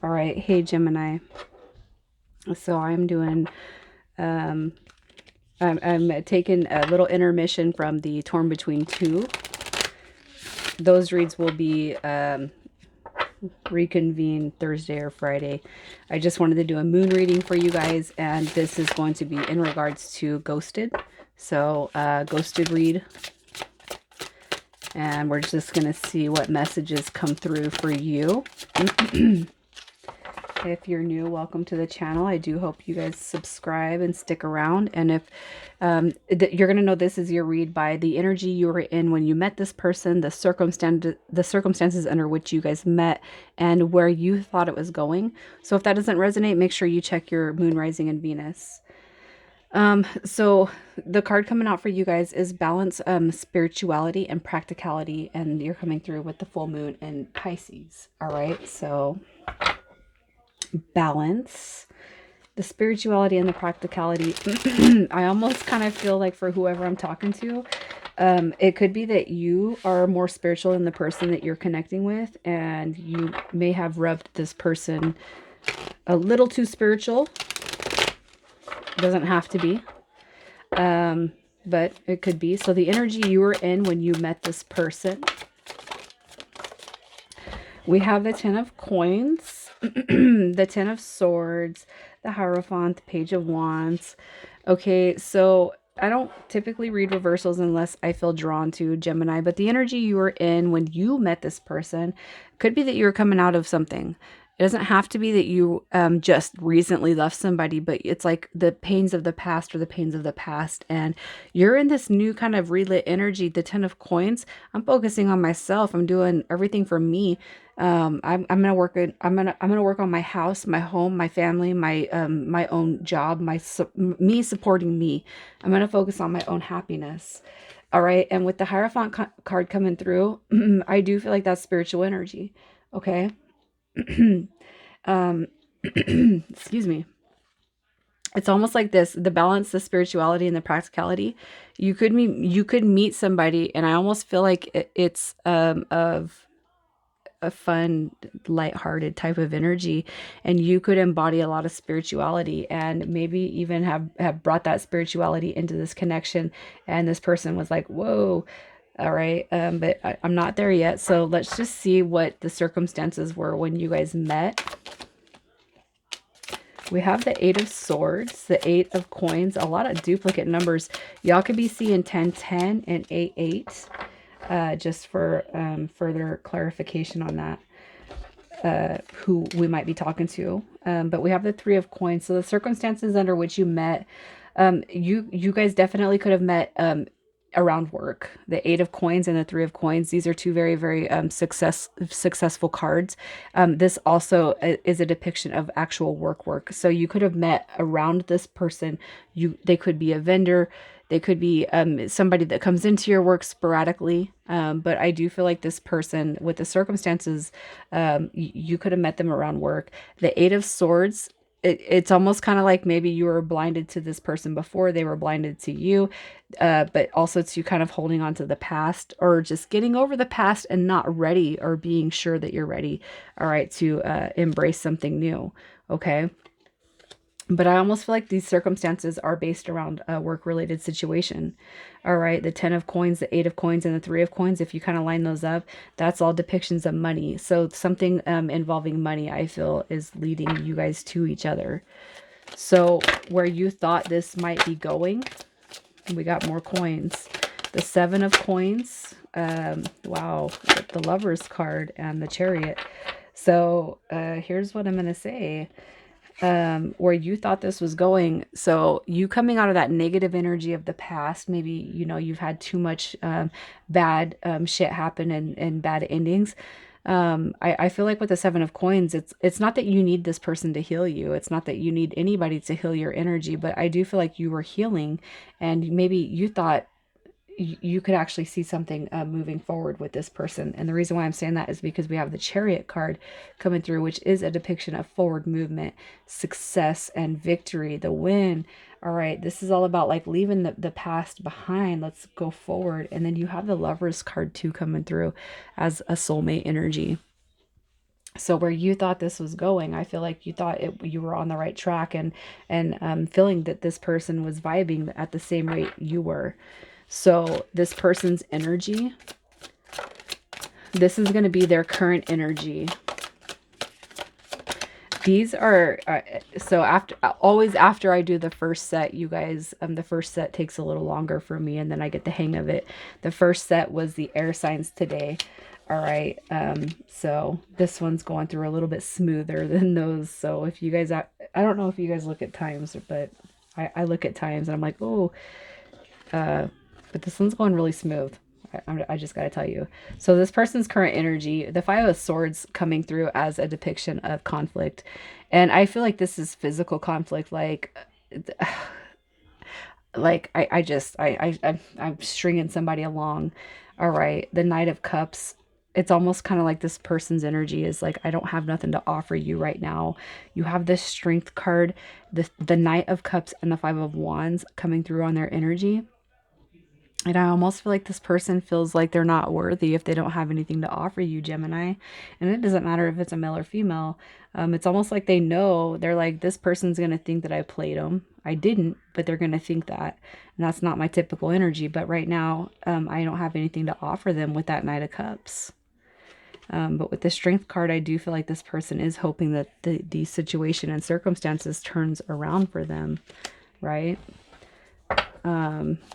All right. Hey, Gemini. So I'm doing, I'm taking a little intermission from the Torn Between Two. Those reads will be reconvene Thursday or Friday. I just wanted to do a moon reading for you guys, and this is going to be in regards to ghosted. So, ghosted read. And we're just going to see what messages come through for you. If you're new, welcome to the channel. I do hope you guys subscribe and stick around. And if you're going to know this is your read by the energy you were in when you met this person, the circumstances under which you guys met, and where you thought it was going. So if that doesn't resonate, make sure you check your moon, rising, and Venus. So the card coming out for you guys is balance, spirituality and practicality, and you're coming through with the full moon in Pisces. All right, so balance, the spirituality and the practicality. I almost kind of feel like for whoever I'm talking to, it could be that you are more spiritual than the person that you're connecting with, and you may have rubbed this person a little too spiritual. Doesn't have to be, but it could be. So the energy you were in when you met this person, we have the Ten of Coins, the Ten of Swords, the Hierophant, the Page of Wands. Okay, so I don't typically read reversals unless I feel drawn to, Gemini, but the energy you were in when you met this person could be that you were coming out of something. It doesn't have to be that you just recently left somebody, but it's like the pains of the past or the pains of the past. And you're in this new kind of relit energy, the Ten of Coins. I'm focusing on myself. I'm doing everything for me. I'm gonna work on my house, my home, my family, my own job, me supporting me. I'm gonna focus on my own happiness. All right. And with the Hierophant card coming through, I do feel like that's spiritual energy. Okay. Excuse me. It's almost like this, the balance, the spirituality and the practicality. You could meet somebody, and I almost feel like it's of a fun, lighthearted type of energy, and you could embody a lot of spirituality and maybe even have brought that spirituality into this connection, and this person was like, whoa. All right. But I'm not there yet. So let's just see what the circumstances were when you guys met. We have the Eight of Swords, the Eight of Coins, a lot of duplicate numbers. Y'all could be seeing 1010 and 88, just for further clarification on that, who we might be talking to. But we have the Three of Coins. So the circumstances under which you met, you guys definitely could have met around work. The Eight of Coins and the Three of Coins, these are two very, very successful cards. This also is a depiction of actual work. So you could have met around this person. They could be a vendor. They could be somebody that comes into your work sporadically. But I do feel like this person, with the circumstances, you could have met them around work. The Eight of Swords, it's almost kind of like maybe you were blinded to this person before they were blinded to you, but also to kind of holding on to the past, or just getting over the past and not ready, or being sure that you're ready, all right, to embrace something new. Okay. But I almost feel like these circumstances are based around a work-related situation. All right, the 10 of Coins, the 8 of Coins, and the 3 of Coins, if you kind of line those up, that's all depictions of money. So something involving money, I feel, is leading you guys to each other. So where you thought this might be going, we got more coins. The 7 of Coins, wow, the Lover's card and the Chariot. So here's what I'm going to say. Where you thought this was going. So you coming out of that negative energy of the past, maybe, you've had too much bad shit happen, and bad endings. I feel like with the 7 of Coins, it's not that you need this person to heal you. It's not that you need anybody to heal your energy, but I do feel like you were healing, and maybe you thought you could actually see something moving forward with this person. And the reason why I'm saying that is because we have the Chariot card coming through, which is a depiction of forward movement, success, and victory, the win. All right, this is all about like leaving the past behind. Let's go forward. And then you have the Lover's card too coming through as a soulmate energy. So where you thought this was going, I feel like you thought you were on the right track, and feeling that this person was vibing at the same rate you were. So this person's energy, this is going to be their current energy. These are, so always after I do the first set, you guys, the first set takes a little longer for me, and then I get the hang of it. The first set was the air signs today. All right. So this one's going through a little bit smoother than those. So if you guys, I don't know if you guys look at times, but I look at times and I'm like, oh, but this one's going really smooth. I just got to tell you. So this person's current energy, the Five of Swords coming through as a depiction of conflict. And I feel like this is physical conflict. I'm stringing somebody along. All right. The Knight of Cups. It's almost kind of like this person's energy is like, I don't have nothing to offer you right now. You have this Strength card, the Knight of Cups and the Five of Wands coming through on their energy. And I almost feel like this person feels like they're not worthy if they don't have anything to offer you, Gemini. And it doesn't matter if it's a male or female. It's almost like they know, they're like, this person's going to think that I played them. I didn't, but they're going to think that. And that's not my typical energy. But right now, I don't have anything to offer them with that Knight of Cups. But with the Strength card, I do feel like this person is hoping that the situation and circumstances turns around for them, right?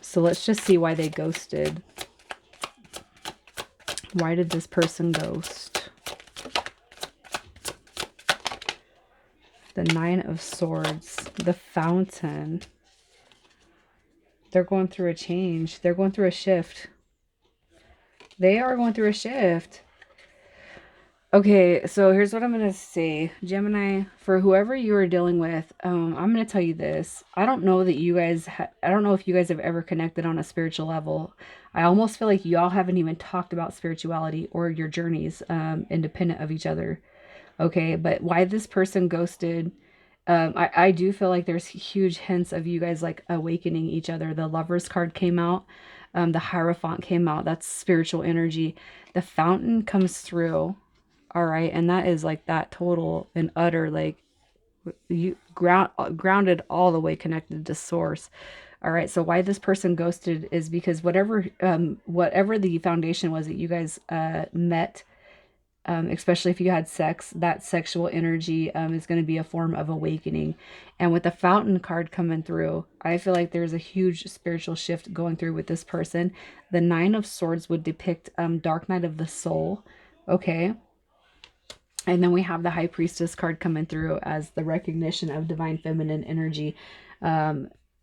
So let's just see why they ghosted. Why did this person ghost? The Nine of Swords, the Fountain. They're going through a change. They're going through a shift. They are going through a shift. Okay, so here's what I'm going to say. Gemini, for whoever you are dealing with, I'm going to tell you this. I don't know that you guys, I don't know if you guys have ever connected on a spiritual level. I almost feel like y'all haven't even talked about spirituality or your journeys independent of each other. Okay, but why this person ghosted, I do feel like there's huge hints of you guys like awakening each other. The Lovers card came out. The Hierophant came out. That's spiritual energy. The Fountain comes through. All right. And that is like that total and utter, like you grounded all the way connected to source. All right. So why this person ghosted is because whatever the foundation was that you guys met, especially if you had sex, that sexual energy is going to be a form of awakening. And with the Fountain card coming through, I feel like there's a huge spiritual shift going through with this person. The Nine of Swords would depict Dark Night of the Soul. Okay. And then we have the High Priestess card coming through as the recognition of divine feminine energy.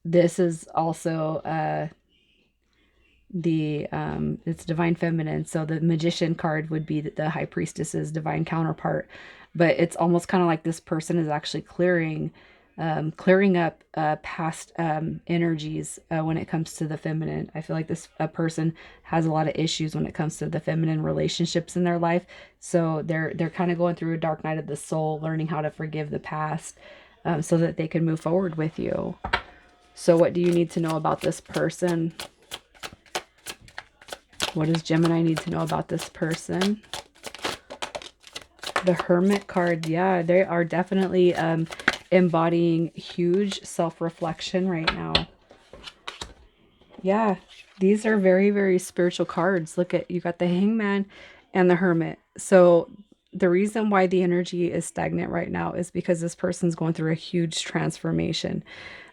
This is also it's divine feminine. So the Magician card would be the High Priestess's divine counterpart. But it's almost kind of like this person is actually clearing up past energies when it comes to the feminine. I feel like this person has a lot of issues when it comes to the feminine relationships in their life. So they're kind of going through a dark night of the soul, learning how to forgive the past so that they can move forward with you. So what do you need to know about this person? What does Gemini need to know about this person? The Hermit card, yeah, they are definitely embodying huge self-reflection right now. Yeah, these are very, very spiritual cards. Look at, you got the Hangman and the Hermit. So the reason why the energy is stagnant right now is because this person's going through a huge transformation.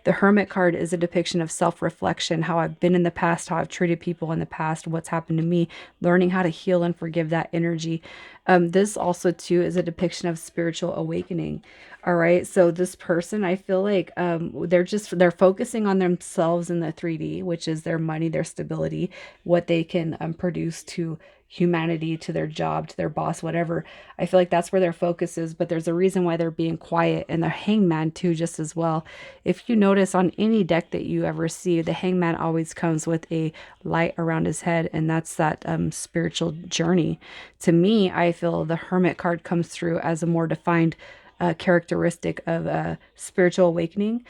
The Hermit card is a depiction of self-reflection, how I've been in the past, how I've treated people in the past, what's happened to me, learning how to heal and forgive that energy. This also, too, is a depiction of spiritual awakening. All right. So this person, I feel like they're focusing on themselves in the 3D, which is their money, their stability, what they can produce to humanity, to their job, to their boss, whatever. I feel like that's where their focus is, but there's a reason why they're being quiet. And the Hangman too, just as well. If you notice on any deck that you ever see, the Hangman always comes with a light around his head, and that's that spiritual journey. To me, I feel the Hermit card comes through as a more defined characteristic of spiritual awakening,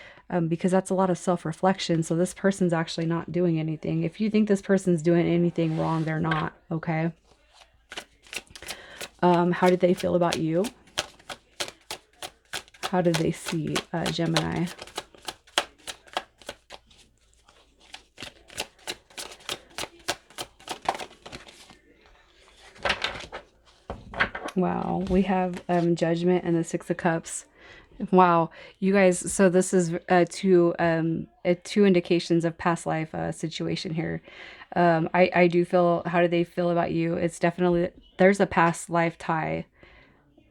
because that's a lot of self-reflection. So this person's actually not doing anything. If you think this person's doing anything wrong, they're not. Okay. How did they feel about you? How did they see Gemini? Wow, we have Judgment and the Six of Cups. Wow, you guys, so this is two indications of past life situation here. I do feel, how do they feel about you? It's definitely, there's a past life tie.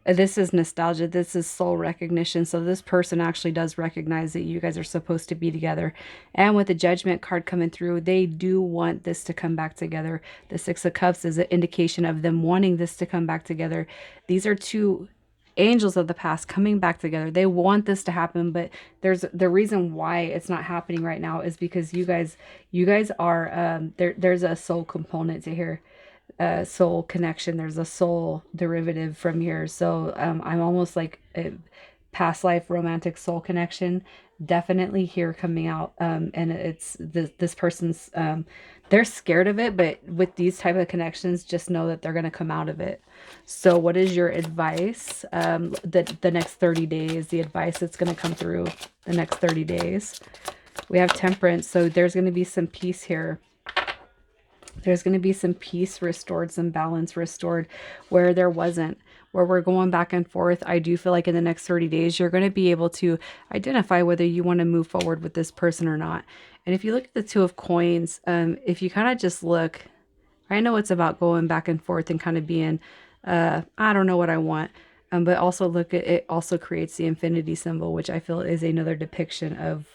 This is nostalgia. This is soul recognition. So this person actually does recognize that you guys are supposed to be together. And with the Judgment card coming through, they do want this to come back together. The Six of Cups is an indication of them wanting this to come back together. These are two angels of the past coming back together. They want this to happen, but there's the reason why it's not happening right now is because you guys are there's a soul component to here, soul connection. There's a soul derivative from here. So I'm almost like a past life romantic soul connection definitely here coming out. And it's this person's they're scared of it, but with these type of connections, just know that they're going to come out of it. So what is your advice the next 30 days, the advice that's going to come through the next 30 days? We have Temperance, so there's going to be some peace here. There's going to be some peace restored, some balance restored where there wasn't, where we're going back and forth. I do feel like in the next 30 days, you're going to be able to identify whether you want to move forward with this person or not. And if you look at the Two of Coins, if you kind of just look, I know it's about going back and forth and kind of being, I don't know what I want. But also look at it, also creates the infinity symbol, which I feel is another depiction of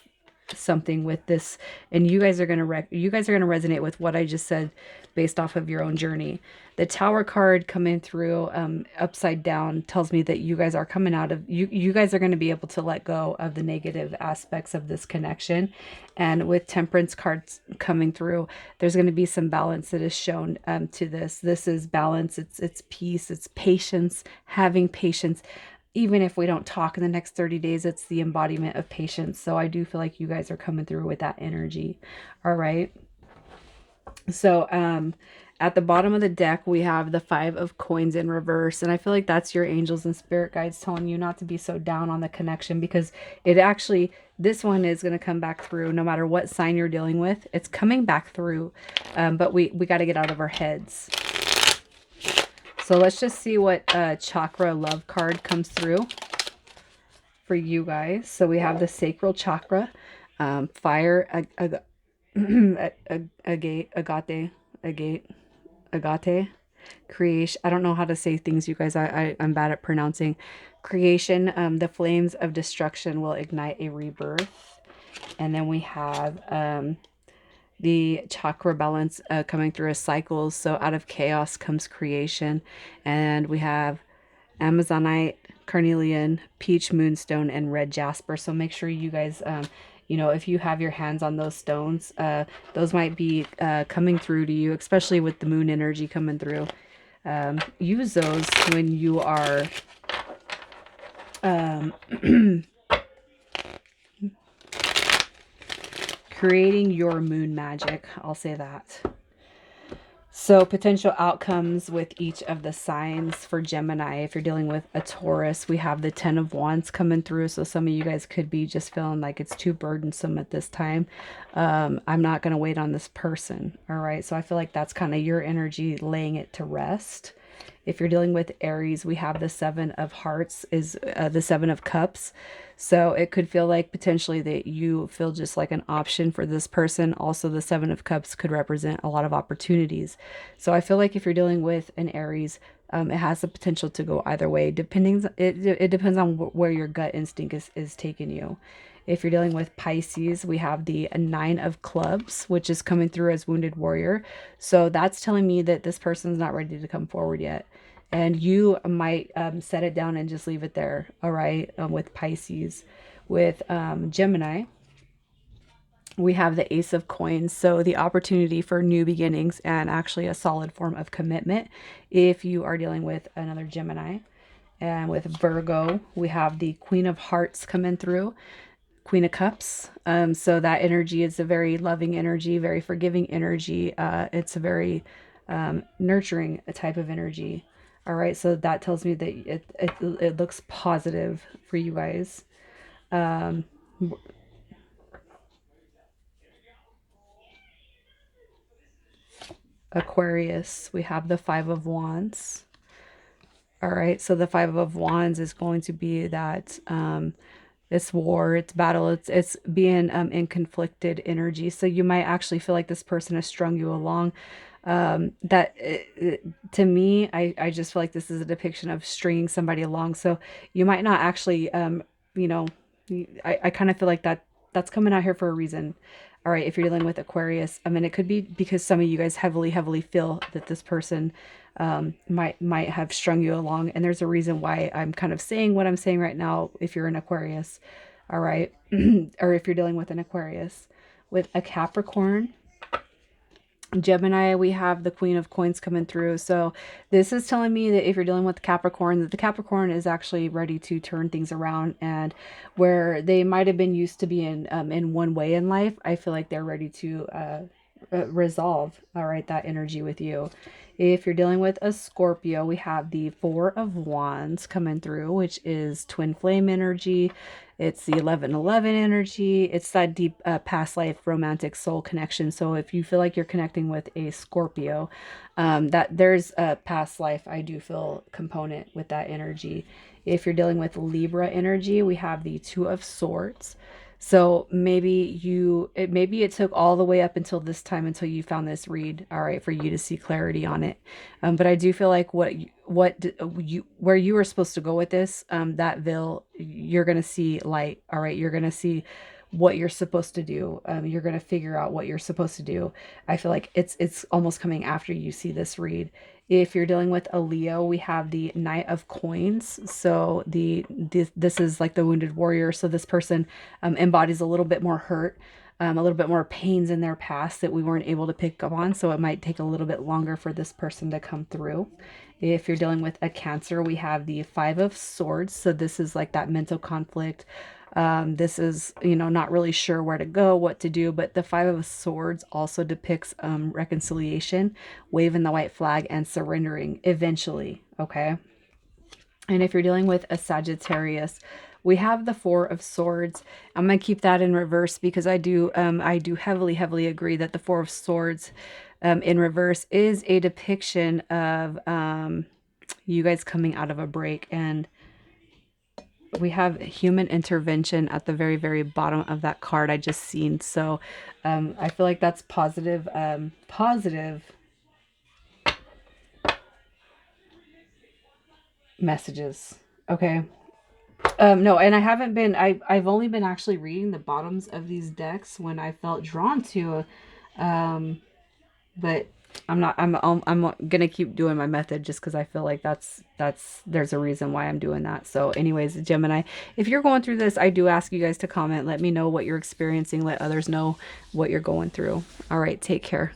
something with this, and you guys are going to resonate with what I just said based off of your own journey. The Tower card coming through upside down tells me that you guys are coming out of you guys are going to be able to let go of the negative aspects of this connection. And with Temperance cards coming through, there's going to be some balance that is shown to this is balance, it's peace, it's patience, having patience. Even if we don't talk in the next 30 days, it's the embodiment of patience. So I do feel like you guys are coming through with that energy. All right. So at the bottom of the deck, we have the Five of Coins in reverse. And I feel like that's your angels and spirit guides telling you not to be so down on the connection, because it actually, this one is going to come back through no matter what sign you're dealing with. It's coming back through. But we got to get out of our heads. So let's just see what chakra love card comes through for you guys. So we have the Sacral Chakra, fire, agate, creation. I don't know how to say things, you guys. I'm bad at pronouncing. Creation, the flames of destruction will ignite a rebirth. And then we have the chakra balance coming through as cycles. So out of chaos comes creation. And we have Amazonite, carnelian, peach moonstone, and red jasper. So make sure you guys, you know, if you have your hands on those stones, those might be coming through to you, especially with the moon energy coming through. Use those when you are creating your moon magic. I'll say that. So potential outcomes with each of the signs for Gemini. If you're dealing with a Taurus, we have the Ten of Wands coming through. So some of you guys could be just feeling like it's too burdensome at this time. I'm not going to wait on this person. All right. So I feel like that's kind of your energy laying it to rest. If you're dealing with Aries, we have the Seven of Hearts is the Seven of Cups. So it could feel like potentially that you feel just like an option for this person. Also, the Seven of Cups could represent a lot of opportunities. So I feel like if you're dealing with an Aries, it has the potential to go either way. It depends on where your gut instinct is taking you. If you're dealing with Pisces, we have the Nine of Clubs, which is coming through as Wounded Warrior. So that's telling me that this person's not ready to come forward yet. And you might set it down and just leave it there. All right. With Pisces. With Gemini, we have the Ace of Coins. So the opportunity for new beginnings and actually a solid form of commitment if you are dealing with another Gemini. And with Virgo, we have the Queen of Hearts coming through. Queen of Cups. So that energy is a very loving energy, very forgiving energy. It's a very nurturing type of energy. All right, so that tells me that it looks positive for you guys. Aquarius, we have the Five of Wands. All right, so the Five of Wands is going to be that it's war, it's battle, it's being in conflicted energy. So you might actually feel like this person has strung you along. To me, I just feel like this is a depiction of stringing somebody along. So you might not actually, you know, I kind of feel like that's coming out here for a reason. All right, if you're dealing with Aquarius, I mean, it could be because some of you guys heavily feel that this person might have strung you along, and there's a reason why I'm kind of saying what I'm saying right now. If you're an Aquarius, all right, or if you're dealing with an Aquarius, with a Capricorn, Gemini, we have the Queen of Coins coming through. So this is telling me that if you're dealing with Capricorn, that the Capricorn is actually ready to turn things around, and where they might have been used to being in one way in life, I feel like they're ready to resolve, all right, that energy with you. If you're dealing with a Scorpio, we have the Four of Wands coming through, which is twin flame energy. It's the 1111 energy. It's that deep past life romantic soul connection. So if you feel like you're connecting with a Scorpio, that there's a past life, I do feel, component with that energy. If you're dealing with Libra energy, we have the Two of Swords. So maybe maybe it took all the way up until this time until you found this read, all right, for you to see clarity on it. But I do feel like where you were supposed to go with this, that veil, you're gonna see light, all right. You're gonna see what you're supposed to do. You're gonna figure out what you're supposed to do. I feel like it's almost coming after you see this read. If you're dealing with a Leo, we have the Knight of Coins. So this is like the wounded warrior. So this person embodies a little bit more hurt, a little bit more pains in their past that we weren't able to pick up on. So it might take a little bit longer for this person to come through. If you're dealing with a Cancer, we have the Five of Swords. So this is like that mental conflict. This is, not really sure where to go, what to do, but the Five of Swords also depicts reconciliation, waving the white flag, and surrendering eventually, okay? And if you're dealing with a Sagittarius, we have the Four of Swords. I'm going to keep that in reverse because I do heavily agree that the Four of Swords in reverse is a depiction of you guys coming out of a break, and we have human intervention at the very bottom of that card I just seen. So I feel like that's positive messages. Okay. No, and I've only been actually reading the bottoms of these decks when I felt drawn to, but I'm gonna keep doing my method just because I feel like there's a reason why I'm doing that. So anyways, Gemini, if you're going through this, I do ask you guys to comment. Let me know what you're experiencing. Let others know what you're going through. All right, take care.